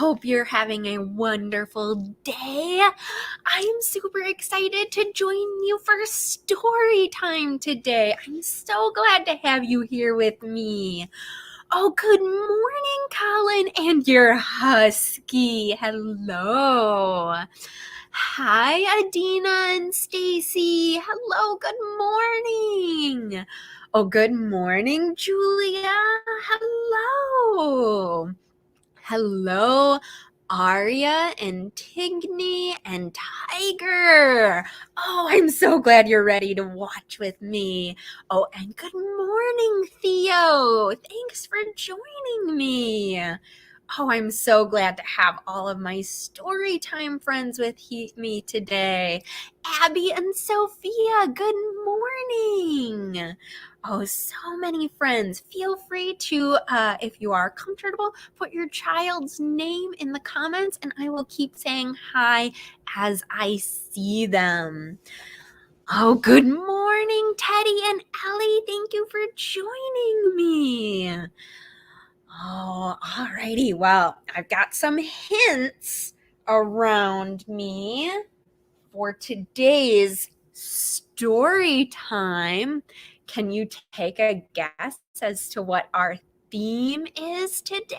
hope you're having a wonderful day. I'm super excited to join you for story time today. I'm so glad to have you here with me. Oh, good morning, Colin and your husky. Hello. Hi, Adina and Stacy. Hello, good morning. Oh, good morning, Julia. Hello. Hello, Arya and Tigny and Tiger. Oh, I'm so glad you're ready to watch with me. Oh, and good morning, Theo. Thanks for joining me. Oh, I'm so glad to have all of my Storytime friends with me today. Abby and Sophia, good morning. Oh, so many friends. Feel free to, if you are comfortable, put your child's name in the comments and I will keep saying hi as I see them. Oh, good morning, Teddy and Ellie. Thank you for joining me. Oh, alrighty. Well, I've got some hints around me for today's story time. Can you take a guess as to what our theme is today?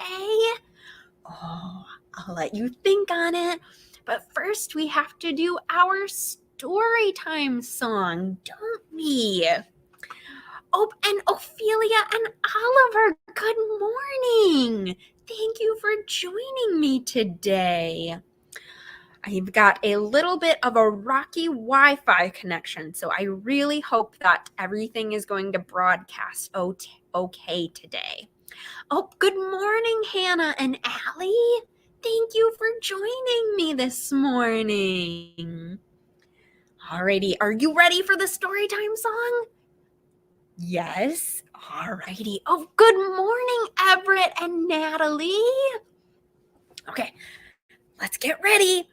Oh, I'll let you think on it. But first, we have to do our story time song, don't we? Oh, and Ophelia and Oliver, good morning. Thank you for joining me today. I've got a little bit of a rocky Wi-Fi connection, so I really hope that everything is going to broadcast okay today. Oh, good morning, Hannah and Allie. Thank you for joining me this morning. Alrighty, are you ready for the Storytime song? Yes. Alrighty. Oh, good morning, Everett and Natalie. Okay, let's get ready.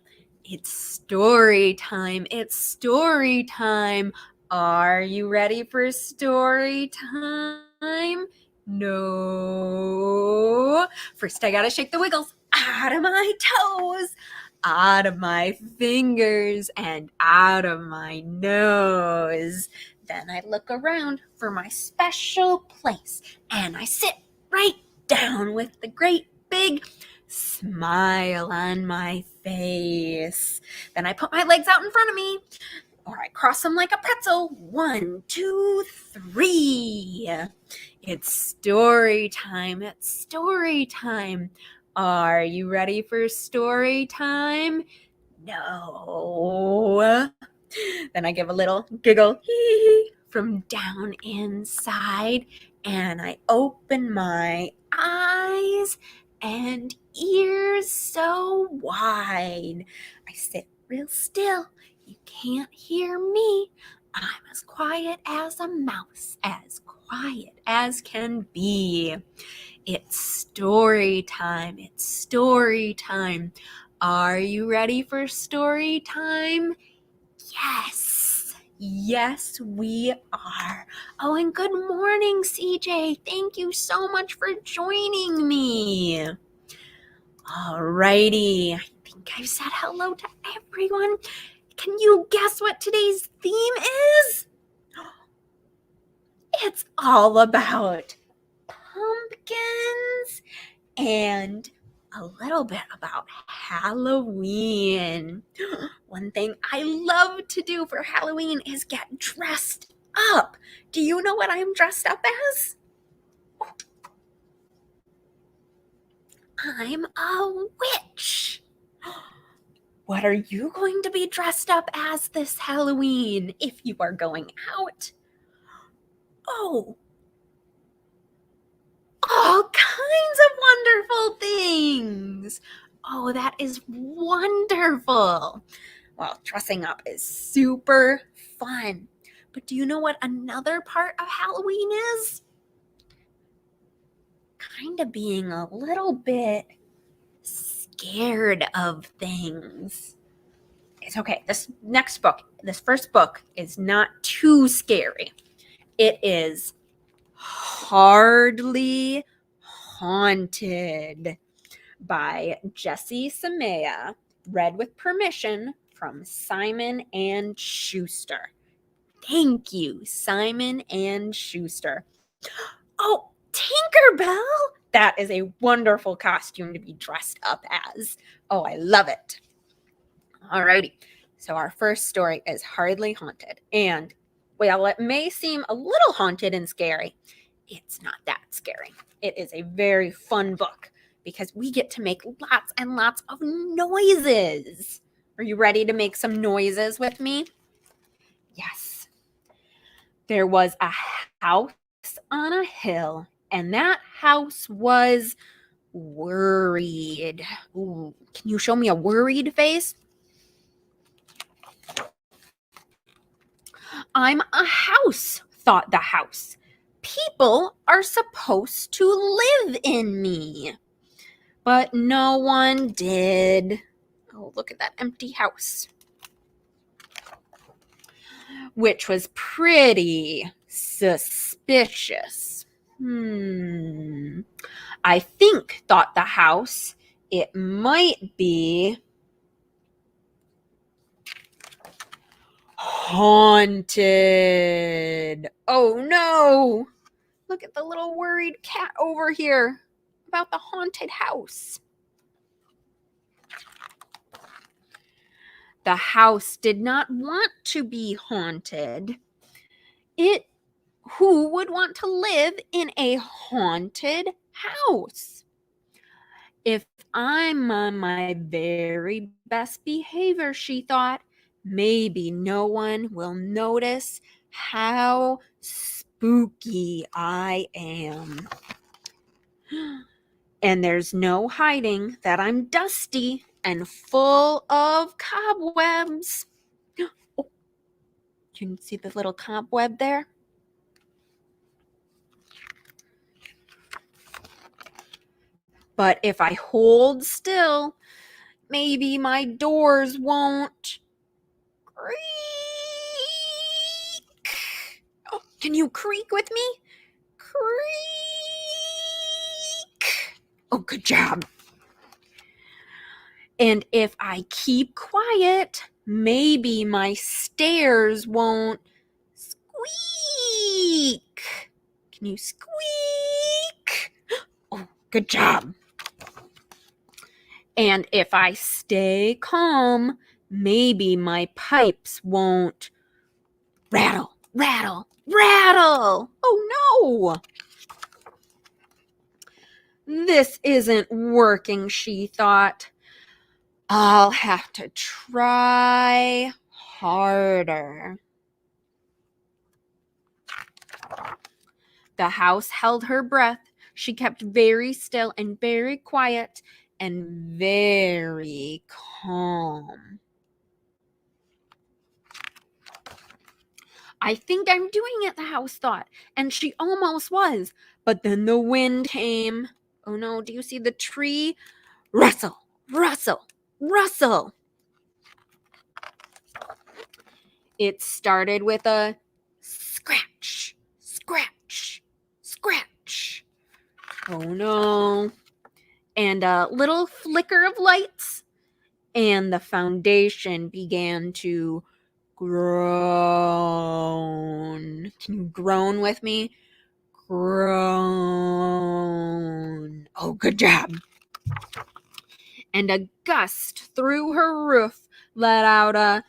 It's story time. It's story time. Are you ready for story time? No. First, I gotta shake the wiggles out of my toes, out of my fingers, and out of my nose. Then I look around for my special place, and I sit right down with the great big smile on my face. Then I put my legs out in front of me, or I cross them like a pretzel. 1, 2, 3. It's story time. It's story time. Are you ready for story time? No. Then I give a little giggle from down inside, and I open my eyes and ears so wide. I sit real still. You can't hear me. I'm as quiet as a mouse, as quiet as can be. It's story time. It's story time. Are you ready for story time? Yes. Yes, we are. Oh, and good morning, CJ. Thank you so much for joining me. Alrighty. I think I've said hello to everyone. Can you guess what today's theme is? It's all about pumpkins and a little bit about Halloween. One thing I love to do for Halloween is get dressed up. Do you know what I'm dressed up as? I'm a witch. What are you going to be dressed up as this Halloween if you are going out? Oh, all kinds of wonderful things. Oh, that is wonderful. Well, dressing up is super fun. But do you know what another part of Halloween is? Kind of being a little bit scared of things. It's okay. This first book is not too scary. It is Hardly Haunted by Jessi, read with permission from Simon and Schuster. Thank you, Simon and Schuster. Oh, Tinkerbell! That is a wonderful costume to be dressed up as. Oh, I love it. Alrighty, so our first story is Hardly Haunted. And, well, it may seem a little haunted and scary. It's not that scary. It is a very fun book because we get to make lots and lots of noises. Are you ready to make some noises with me? Yes. There was a house on a hill, and that house was worried. Ooh, can you show me a worried face? I'm a house, thought the house. People are supposed to live in me. But no one did. Oh, look at that empty house. Which was pretty suspicious. I think, thought the house, it might be haunted. Oh no! Look at the little worried cat over here about the haunted house. The house did not want to be haunted. Who would want to live in a haunted house? If I'm on my very best behavior, she thought, maybe no one will notice how spooky I am. And there's no hiding that I'm dusty and full of cobwebs. Oh, you can see the little cobweb there? But if I hold still, maybe my doors won't creak. Oh, can you creak with me? Creak. Oh, good job. And if I keep quiet, maybe my stairs won't squeak. Can you squeak? Oh, good job. And if I stay calm, maybe my pipes won't rattle, rattle, rattle. Oh no! This isn't working, she thought. I'll have to try harder. The house held her breath. She kept very still and very quiet and very calm. I think I'm doing it, the house thought, and she almost was. But then the wind came. Oh no, do you see the tree? Rustle, rustle, rustle. It started with a scratch, scratch, scratch. Oh no. And a little flicker of lights, and the foundation began to groan. Can you groan with me? Groan. Oh, good job. And a gust through her roof let out a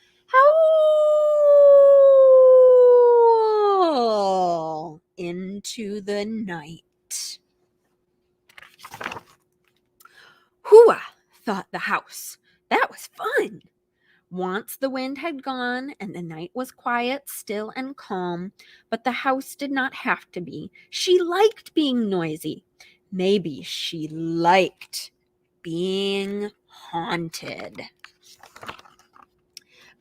howl into the night. Hooah, thought the house. That was fun. Once the wind had gone and the night was quiet, still, and calm, but the house did not have to be. She liked being noisy. Maybe she liked being haunted.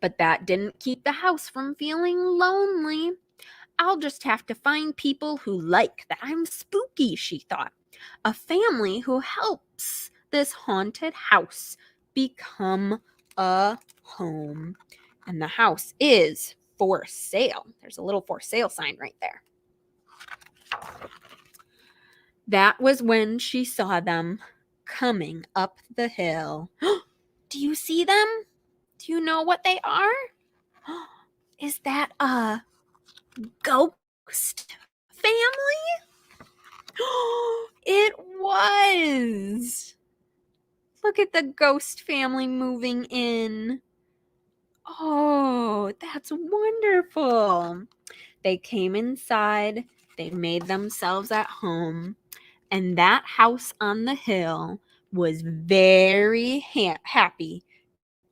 But that didn't keep the house from feeling lonely. I'll just have to find people who like that I'm spooky, she thought. A family who helps this haunted house become a home. And the house is for sale. There's a little for sale sign right there. That was when she saw them coming up the hill. Do you see them? Do you know what they are? Is that a ghost family? It was. Look at the ghost family moving in. Oh, that's wonderful. They came inside, they made themselves at home, and that house on the hill was very happy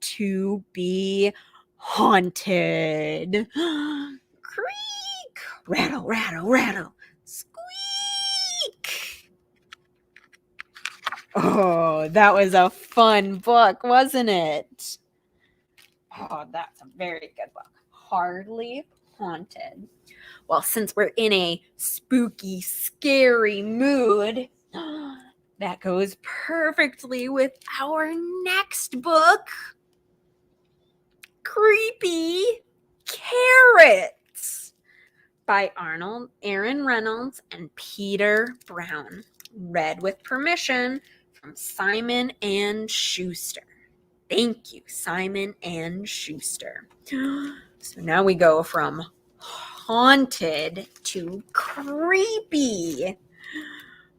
to be haunted. Creak! Rattle, rattle, rattle. Squeak! Oh, that was a fun book, wasn't it? Oh, that's a very good book. Hardly Haunted. Well, since we're in a spooky, scary mood, that goes perfectly with our next book, Creepy Carrots, by Aaron Reynolds and Peter Brown. Read with permission from Simon and Schuster. Thank you, Simon and Schuster. So now we go from haunted to creepy.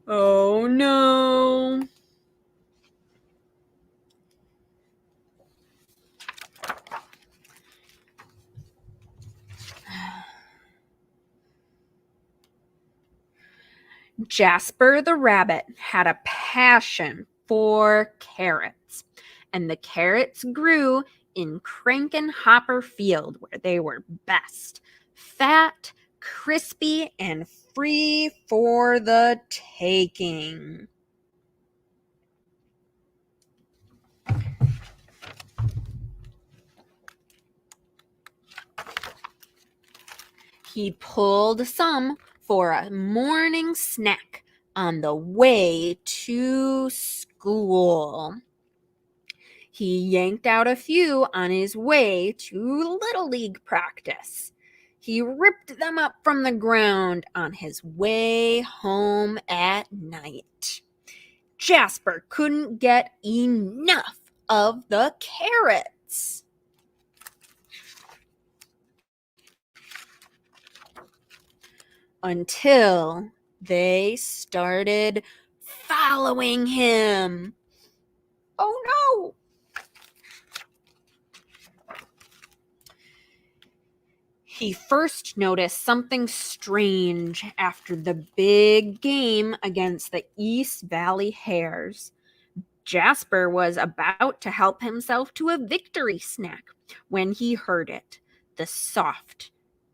Oh no. Jasper the rabbit had a passion for carrots, and the carrots grew in Crankenhopper Field where they were best. Fat, crispy, and free for the taking. He pulled some for a morning snack on the way to school. He yanked out a few on his way to Little League practice. He ripped them up from the ground on his way home at night. Jasper couldn't get enough of the carrots. Until they started following him. Oh no! He first noticed something strange after the big game against the East Valley Hares. Jasper was about to help himself to a victory snack when he heard it. The soft,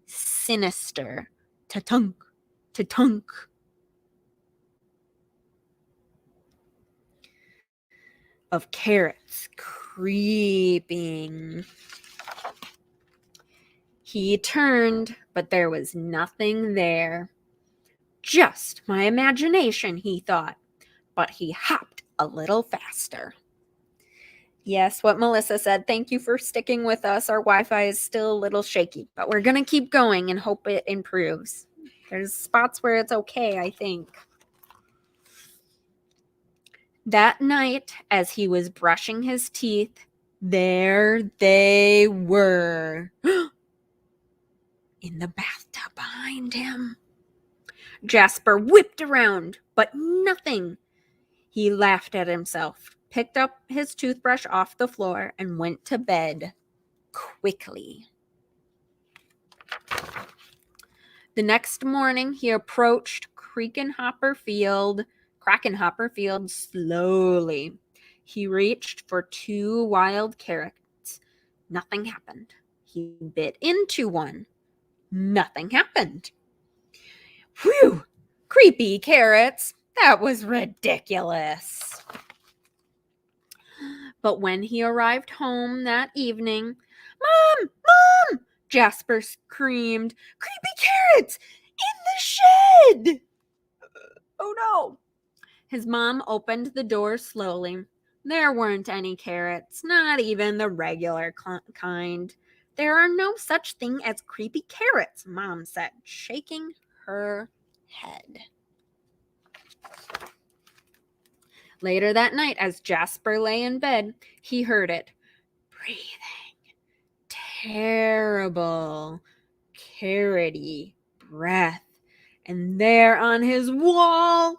sinister ta-tunk, ta-tunk of carrots creeping. He turned, but there was nothing there. Just my imagination, he thought, but he hopped a little faster. Yes, what Melissa said. Thank you for sticking with us. Our Wi-Fi is still a little shaky, but we're going to keep going and hope it improves. There's spots where it's okay, I think. That night, as he was brushing his teeth, there they were. In the bathtub behind him. Jasper whipped around, but nothing. He laughed at himself, picked up his toothbrush off the floor, and went to bed quickly. The next morning, he approached Crackenhopper Field slowly. He reached for 2 wild carrots. Nothing happened. He bit into one. Nothing happened. Whew! Creepy carrots. That was ridiculous. But when he arrived home that evening, Mom! Mom! Jasper screamed, Creepy carrots! In the shed! Oh no! His mom opened the door slowly. There weren't any carrots, not even the regular kind. There are no such thing as creepy carrots, Mom said, shaking her head. Later that night, as Jasper lay in bed, he heard it. Breathing. Terrible, carroty breath. And there on his wall,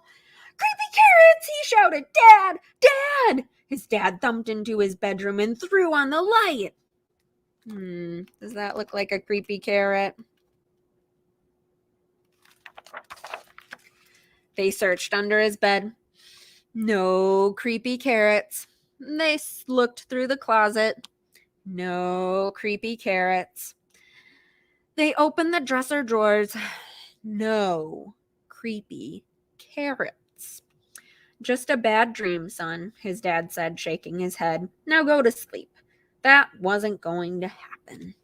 Creepy carrots! He shouted, Dad! Dad! His dad thumped into his bedroom and threw on the light. Does that look like a creepy carrot? They searched under his bed. No creepy carrots. They looked through the closet. No creepy carrots. They opened the dresser drawers. No creepy carrots. Just a bad dream, son, his dad said, shaking his head. Now go to sleep. That wasn't going to happen.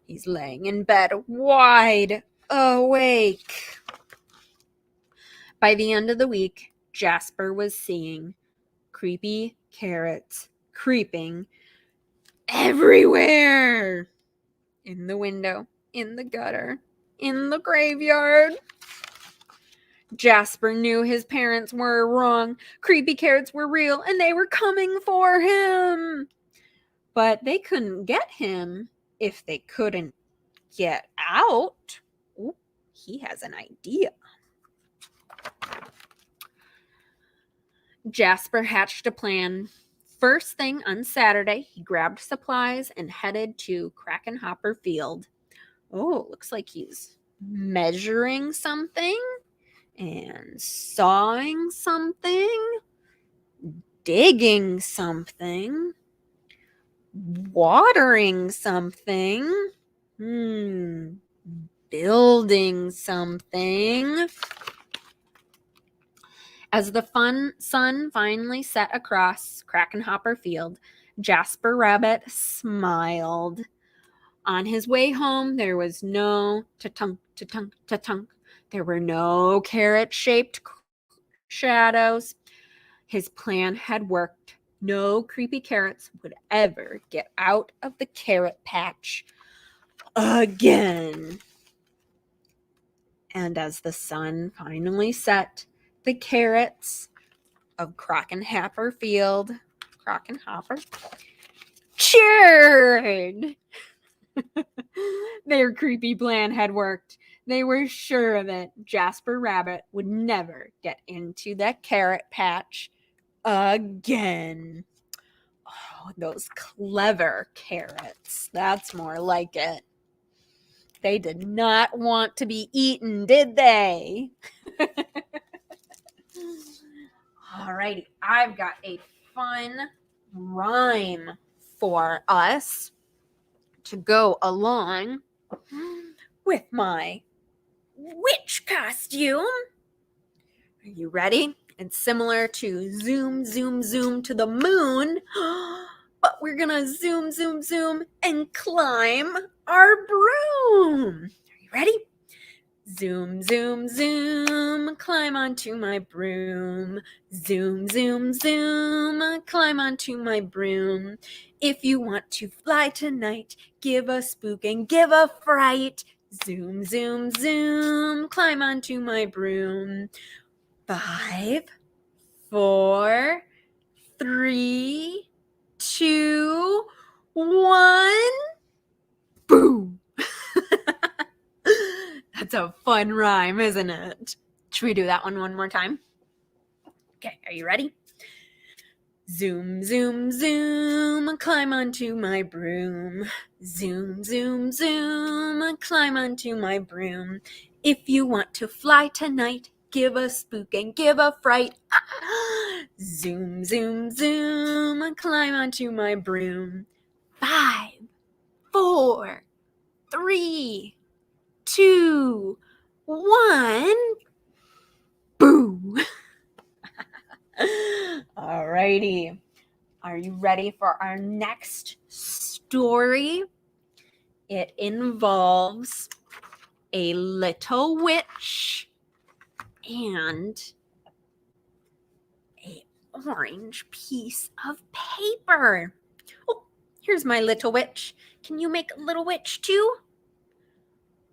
He's laying in bed, wide awake. By the end of the week, Jasper was seeing creepy carrots creeping everywhere. In the window, in the gutter, in the graveyard. Jasper knew his parents were wrong. Creepy carrots were real, and they were coming for him. But they couldn't get him if they couldn't get out. Ooh, he has an idea. Jasper hatched a plan. First thing on Saturday, he grabbed supplies and headed to Crackenhopper Field. Oh, looks like he's measuring something and sawing something, digging something, watering something, building something. As the sun finally set across Crackenhopper Field, Jasper Rabbit smiled. On his way home, there was no ta-tunk, ta-tunk, ta-tunk. There were no carrot-shaped shadows. His plan had worked. No creepy carrots would ever get out of the carrot patch again. And as the sun finally set, the carrots of Crackenhopper Field, cheered. Their creepy plan had worked. They were sure of it. Jasper Rabbit would never get into that carrot patch again. Oh, those clever carrots. That's more like it. They did not want to be eaten, did they? Alrighty, I've got a fun rhyme for us to go along with my witch costume. Are you ready? It's similar to zoom, zoom, zoom to the moon, but we're gonna zoom, zoom, zoom and climb our broom. Are you ready? Zoom, zoom, zoom, climb onto my broom. Zoom, zoom, zoom, climb onto my broom. If you want to fly tonight, give a spook and give a fright. Zoom, zoom, zoom, climb onto my broom. 5, 4, 3, 2, 1. Boom! That's a fun rhyme, isn't it? Should we do that one more time? Okay, are you ready? Zoom, zoom, zoom, climb onto my broom. Zoom, zoom, zoom, climb onto my broom. If you want to fly tonight, give a spook and give a fright. Zoom, zoom, zoom, climb onto my broom. 5, 4, 3, 2, 1. Boo! Alrighty. Are you ready for our next story? It involves a little witch and an orange piece of paper. Oh, here's my little witch. Can you make a little witch too?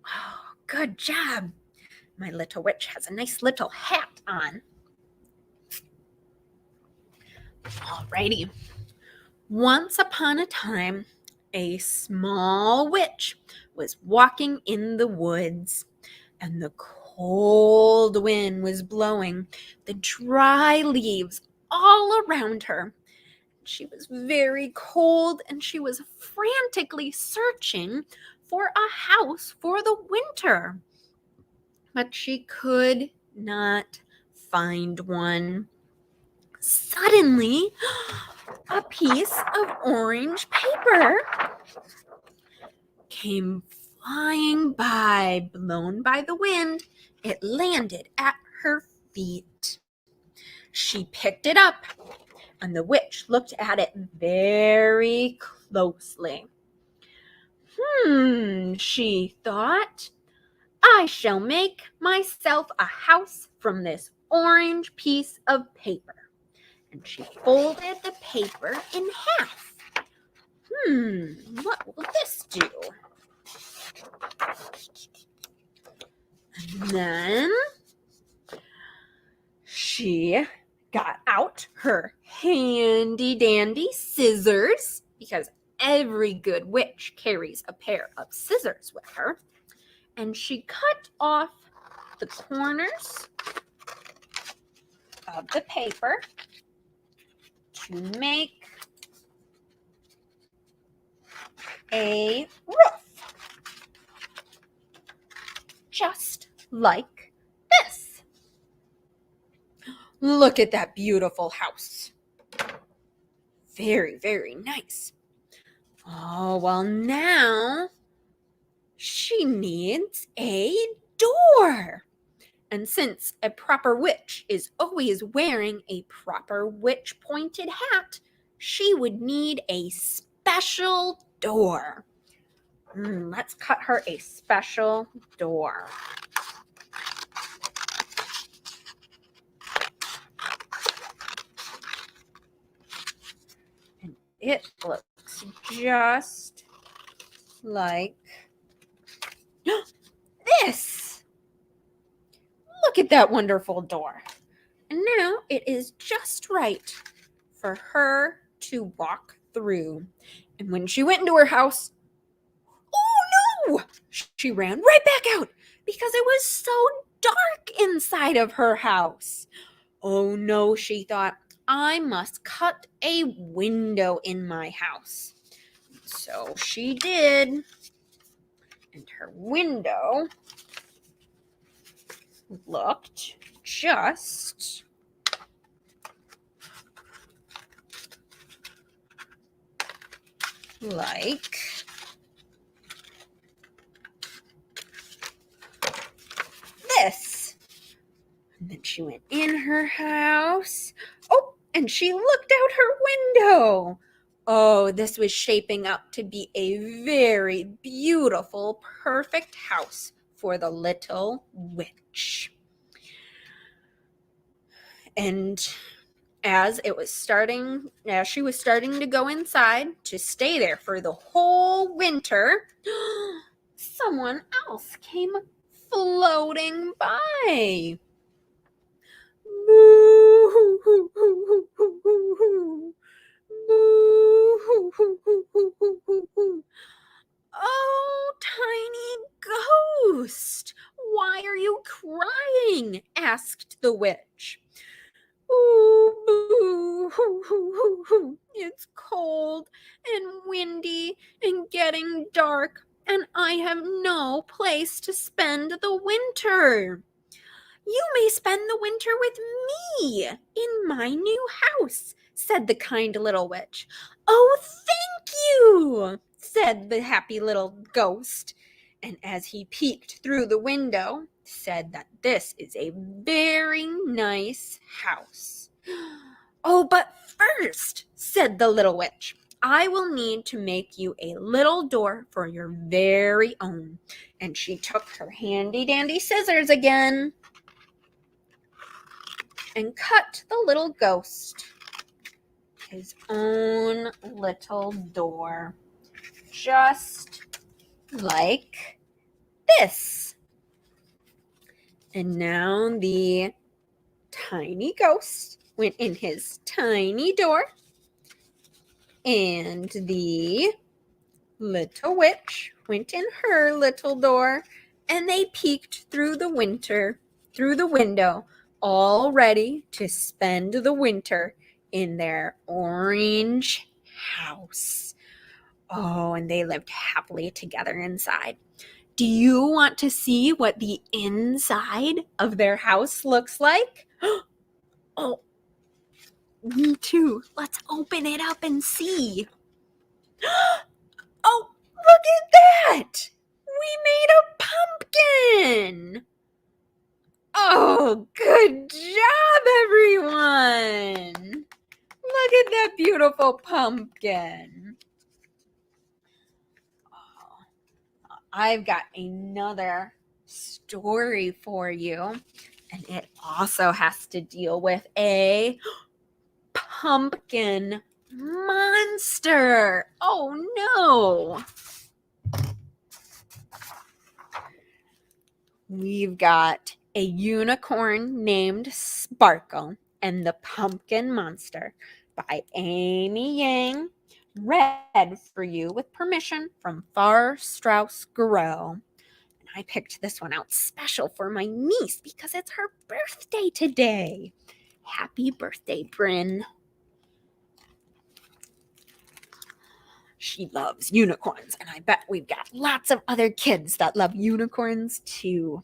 Oh, good job. My little witch has a nice little hat on. Alrighty. Once upon a time, a small witch was walking in the woods, and the cold wind was blowing the dry leaves all around her. She was very cold, and she was frantically searching for a house for the winter. But she could not find one. Suddenly, a piece of orange paper came flying by, blown by the wind. It landed at her feet. She picked it up, and the witch looked at it very closely. She thought, I shall make myself a house from this orange piece of paper. And she folded the paper in half. What will this do? And then she got out her handy dandy scissors, because every good witch carries a pair of scissors with her. And she cut off the corners of the paper to make a roof, just like this. Look at that beautiful house. Very, very nice. Oh, well, now she needs a door. And since a proper witch is always wearing a proper witch pointed hat, she would need a special door. Let's cut her a special door. And it looks just like this. Look at that wonderful door. And now it is just right for her to walk through. And when she went into her house, oh no! She ran right back out because it was so dark inside of her house. Oh no, she thought, I must cut a window in my house. So she did. And her window looked just like this. And then she went in her house. Oh, and she looked out her window. Oh, this was shaping up to be a very beautiful, perfect house for the little witch. And as she was starting to go inside to stay there for the whole winter, someone else came floating by. Moo, hoo, hoo, hoo, hoo, hoo. Moo, hoo, hoo, hoo, hoo, hoo, hoo, hoo. Oh, tiny ghost, why are you crying? Asked the witch. Ooh, boo, hoo, hoo, hoo, hoo. It's cold and windy and getting dark, and I have no place to spend the winter. You may spend the winter with me in my new house, said the kind little witch. Oh, thank you, said the happy little ghost. And as he peeked through the window, said that this is a very nice house. Oh, but first, said the little witch, I will need to make you a little door for your very own. And she took her handy dandy scissors again and cut the little ghost his own little door, just like this. And now the tiny ghost went in his tiny door, and the little witch went in her little door, and they peeked through the window, all ready to spend the winter in their orange house. Oh, and they lived happily together inside. Do you want to see what the inside of their house looks like? Oh, me too. Let's open it up and see. Oh, look at that! We made a pumpkin! Oh, good job, everyone! Look at that beautiful pumpkin. Oh, I've got another story for you, and it also has to deal with a pumpkin monster. Oh, no! We've got a unicorn named Sparkle and the Pumpkin Monster by Amy Yang, read for you with permission from Farrar Straus Giroux. And I picked this one out special for my niece because it's her birthday today. Happy birthday, Bryn. She loves unicorns, and I bet we've got lots of other kids that love unicorns too.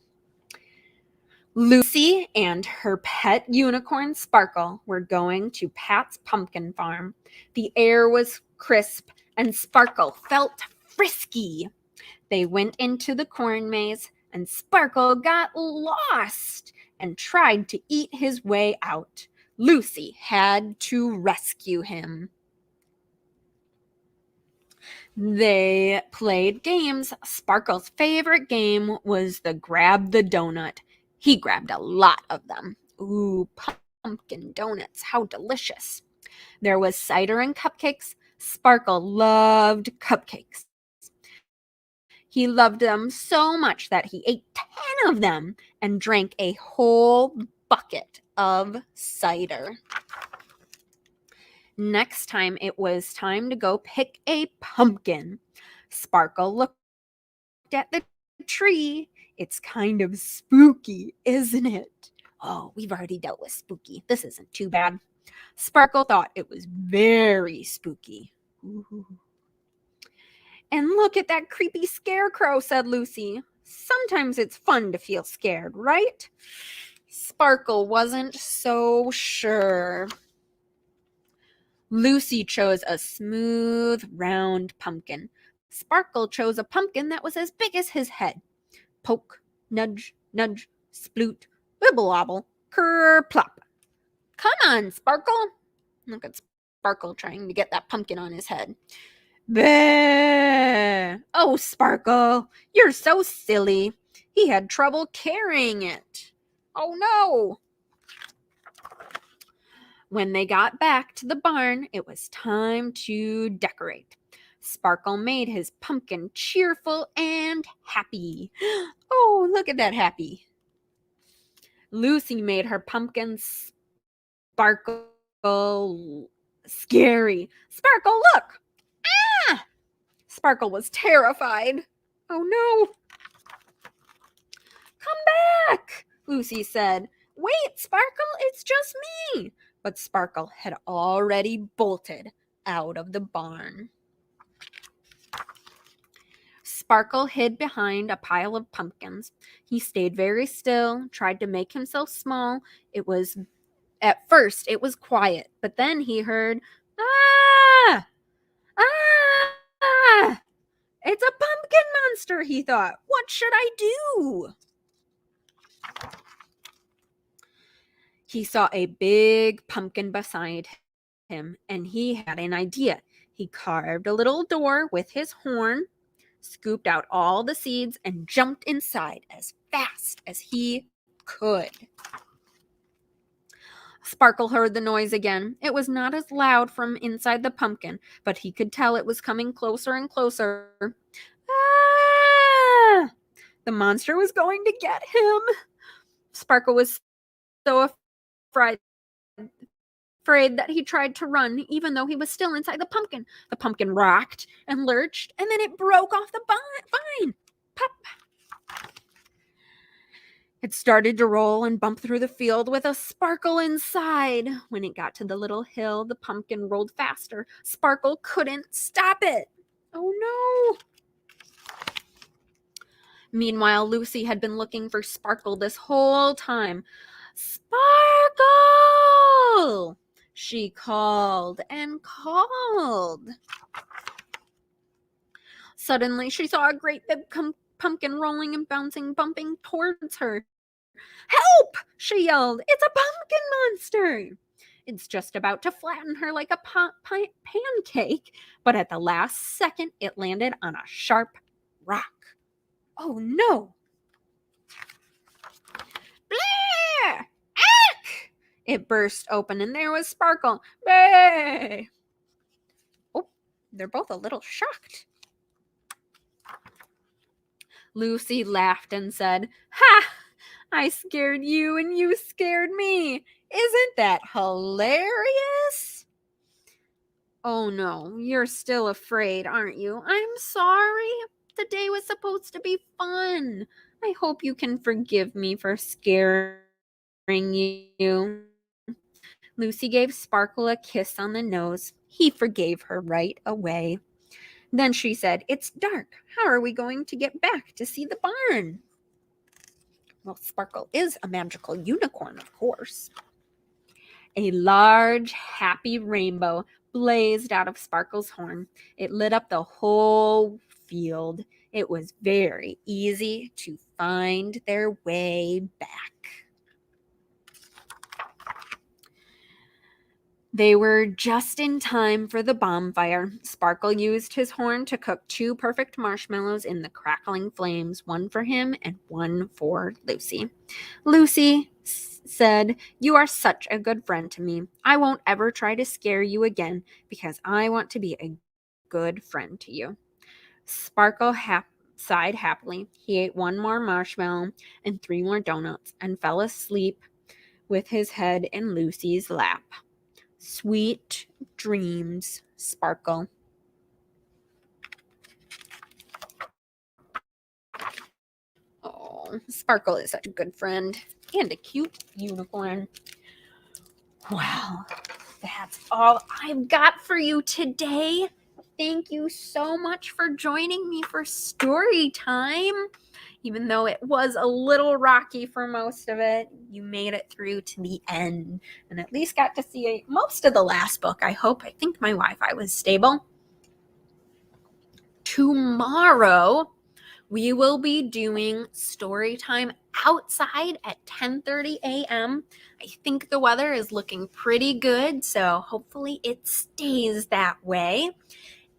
Lucy and her pet unicorn Sparkle were going to Pat's pumpkin farm. The air was crisp and Sparkle felt frisky. They went into the corn maze and Sparkle got lost and tried to eat his way out. Lucy had to rescue him. They played games. Sparkle's favorite game was the grab the donut. He grabbed a lot of them. Ooh, pumpkin donuts, how delicious. There was cider and cupcakes. Sparkle loved cupcakes. He loved them so much that he ate 10 of them and drank a whole bucket of cider. Next time, it was time to go pick a pumpkin. Sparkle looked at the tree. It's kind of spooky, isn't it? Oh, we've already dealt with spooky. This isn't too bad. Sparkle thought it was very spooky. Ooh. And look at that creepy scarecrow, said Lucy. Sometimes it's fun to feel scared, right? Sparkle wasn't so sure. Lucy chose a smooth, round pumpkin. Sparkle chose a pumpkin that was as big as his head. Poke, nudge, nudge, sploot, wibble wobble, ker plop. Come on, Sparkle. Look at Sparkle trying to get that pumpkin on his head. Bleh! Oh, Sparkle, you're so silly. He had trouble carrying it. Oh no! When they got back to the barn, it was time to decorate. Sparkle made his pumpkin cheerful and happy. Oh, look at that happy. Lucy made her pumpkin Sparkle scary. Sparkle, look! Ah! Sparkle was terrified. Oh no! Come back, Lucy said. Wait, Sparkle, it's just me. But Sparkle had already bolted out of the barn. Sparkle hid behind a pile of pumpkins. He stayed very still, tried to make himself small. At first, it was quiet, but then he heard, ah! Ah! It's a pumpkin monster, he thought. What should I do? He saw a big pumpkin beside him, and he had an idea. He carved a little door with his horn, scooped out all the seeds, and jumped inside as fast as he could. Sparkle heard the noise again. It was not as loud from inside the pumpkin, but he could tell it was coming closer and closer. Ah! The monster was going to get him. Sparkle was so afraid that he tried to run, even though he was still inside the pumpkin. The pumpkin rocked and lurched, and then it broke off the vine. Pop! It started to roll and bump through the field with a Sparkle inside. When it got to the little hill, the pumpkin rolled faster. Sparkle couldn't stop it. Oh no! Meanwhile, Lucy had been looking for Sparkle this whole time. Sparkle! She called and called. Suddenly, she saw a great big pumpkin rolling and bouncing, bumping towards her. Help! She yelled. It's a pumpkin monster! It's just about to flatten her like a pancake, but at the last second, it landed on a sharp rock. Oh no! Bleh! Ack! It burst open, and there was Sparkle. Bleh! Oh, they're both a little shocked. Lucy laughed and said, Ha! I scared you and you scared me. Isn't that hilarious? Oh no, you're still afraid, aren't you? I'm sorry. The day was supposed to be fun. I hope you can forgive me for scaring you. Lucy gave Sparkle a kiss on the nose. He forgave her right away. Then she said, It's dark. How are we going to get back to see the barn? Well, Sparkle is a magical unicorn, of course. A large, happy rainbow blazed out of Sparkle's horn. It lit up the whole field. It was very easy to find their way back. They were just in time for the bonfire. Sparkle used his horn to cook 2 perfect marshmallows in the crackling flames, one for him and one for Lucy. Lucy said, You are such a good friend to me. I won't ever try to scare you again because I want to be a good friend to you. Sparkle sighed happily. He ate 1 more marshmallow and 3 more donuts and fell asleep with his head in Lucy's lap. Sweet dreams, Sparkle. Oh, Sparkle is such a good friend and a cute unicorn. Well, that's all I've got for you today. thank you so much for joining me for story time. Even though it was a little rocky for most of it, you made it through to the end and at least got to see most of the last book, I hope. I think my Wi-Fi was stable. Tomorrow, we will be doing story time outside at 10:30 a.m. I think the weather is looking pretty good, so hopefully it stays that way.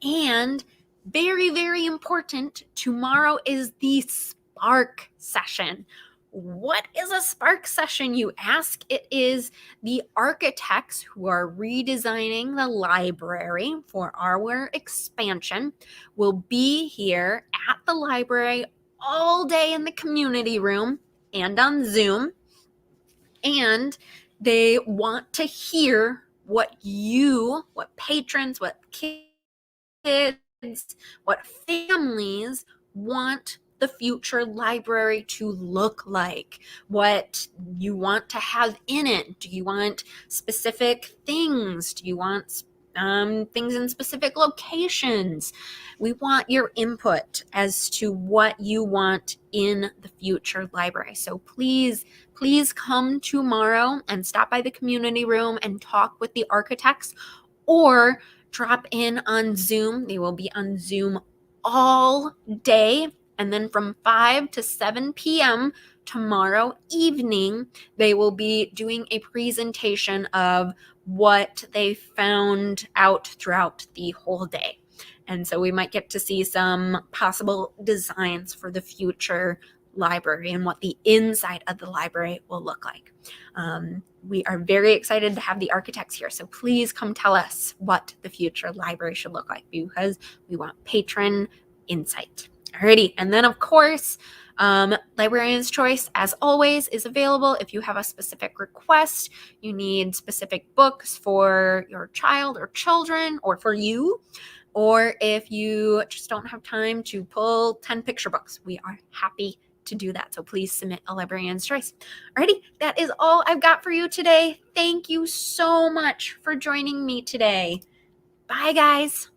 And very, very important, tomorrow is the Spark session. What is a Spark session, you ask? It is the architects who are redesigning the library for our expansion will be here at the library all day in the community room and on Zoom. And they want to hear what patrons, what kids, what families want the future library to look like, what you want to have in it. Do you want specific things? Do you want things in specific locations? We want your input as to what you want in the future library. So please come tomorrow and stop by the community room and talk with the architects, or drop in on Zoom. They will be on Zoom all day. And then from 5 to 7 p.m. tomorrow evening, they will be doing a presentation of what they found out throughout the whole day. And so we might get to see some possible designs for the future library and what the inside of the library will look like. We are very excited to have the architects here. So please come tell us what the future library should look like, because we want patron insight. Alrighty. And then of course, Librarian's Choice, as always, is available if you have a specific request. You need specific books for your child or children, or for you, or if you just don't have time to pull 10 picture books, we are happy to do that. So please submit a Librarian's Choice. Alrighty, that is all I've got for you today. Thank you so much for joining me today. Bye, guys.